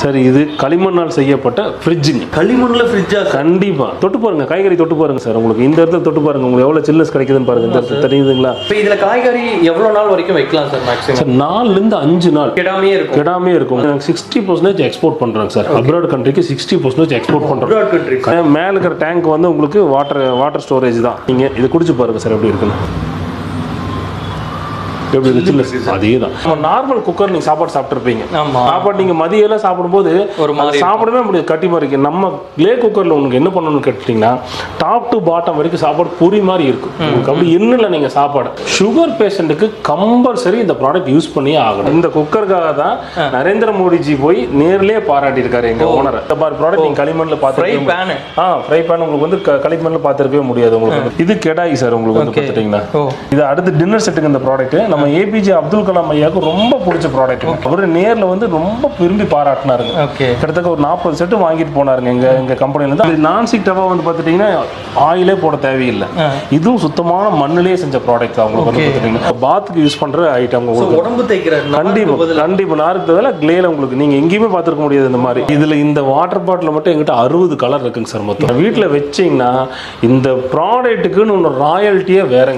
Sir இது களிமண்ணால் செய்யப்பட்ட ஃப்ரிட்ஜுங்க. களிமண்ணில் ஃப்ரிட்ஜா? கண்டிப்பா. தொட்டு பாருங்க, காய்கறி தொட்டு பாருங்க சார். உங்களுக்கு இந்த இடத்துல தொட்டு பாருங்க, உங்களுக்கு எவ்வளவு சில்னஸ் கிடைக்குதுன்னு பாருங்க. இந்த இடத்துல தெரியுதுங்களா? இப்போ இதுல காய்கறி எவ்வளவு நாள் வரைக்கும் வைக்கலாம் சார்? மேக்ஸிமம் சார் 4 இருந்து 5 நாள் கெடாமே இருக்கும். கெடாமே இருக்கும். 60% எக்ஸ்போர்ட் பண்றாங்க சார். அப்ராட் கண்ட்ரிக்கு 60% எக்ஸ்போர்ட் பண்றோம். Abroad country. மேல இருக்கிற டேங்க் வந்து உங்களுக்கு வாட்டர் ஸ்டோரேஜ் தான். நீங்க இது குடிச்சு பாருங்க சார் எப்படி இருக்குன்னு. அதேதான். நார்மல் குக்கர் நீங்க சாப்பாடு சாப்பிட்டுருப்பீங்க. சாப்பாடு நீங்க மதியம் சாப்பிடும்போது சாப்பிடவே முடியாது, கட்டி மாதிரி இருக்கு. நம்ம கிளே குக்கர்ல உங்களுக்கு என்ன பண்ணணும்னு கேட்டீங்கன்னா டாப் டு பாட்டம் வரைக்கும் சாப்பாடு பொரி மாதிரி இருக்கும். உங்களுக்கு அப்படி இன்னும் நீங்க சாப்பாடு சுகர் பேஷண்ட்டுக்கு கம்பல்சரி இந்த ப்ராடக்ட் யூஸ் பண்ணியே ஆகணும். இந்த குக்கருக்காக தான் நரேந்திர மோடிஜி போய் நேர்லயே பாராட்டி இருக்காரு எங்க ஓனர். இந்த மாதிரி ப்ராடக்ட் நீங்க களிமண்ல பார்த்துருக்கீங்க. ஃப்ரை பேன் உங்களுக்கு வந்து களிமண்ல பார்த்துருக்கவே முடியாது. உங்களுக்கு இது கெடாய் சார். உங்களுக்கு வந்து பார்த்துட்டீங்கன்னா இது அடுத்து டின்னர் செட்டுக்கு இந்த ப்ராடக்ட் நம்ம ஏபிஜே அப்துல் கலாம் ஐயாவுக்கு ரொம்ப பிடிச்ச ப்ராடக்ட். அவரு நேர்ல வந்து ரொம்ப விரும்பி பாராட்டினாருங்க. கிட்டத்தட்ட ஒரு 40 செட்டு வாங்கிட்டு போனாருங்க எங்க கம்பெனில இருந்து. நான்ஸ்டிக் டவா வந்து பாத்துட்டீங்கன்னா ஆயிலே போட தேவையில்லை. இதுவும் சுத்தமான மண்ணிலேயே செஞ்ச ப்ராடக்ட் தான். உங்களுக்கு வந்து பாத்துட்டீங்கன்னா பாத்துக்கு யூஸ் பண்ற ஐட்டம். உடம்பு தேய்க்கிறது கண்டிப்பா நாருக்கு பதிலா கிளேல உங்களுக்கு நீங்க எங்கேயுமே பாத்துருக்க முடியாது இந்த மாதிரி. இதுல இந்த வாட்டர் பாட்டில் மட்டும் எங்கிட்ட 60 கலர் இருக்குங்க சார். மொத்தம் வீட்டுல வச்சீங்கன்னா இந்த ப்ராடக்ட்டுக்குன்னு ஒன்று ராயல்ட்டியே வேற.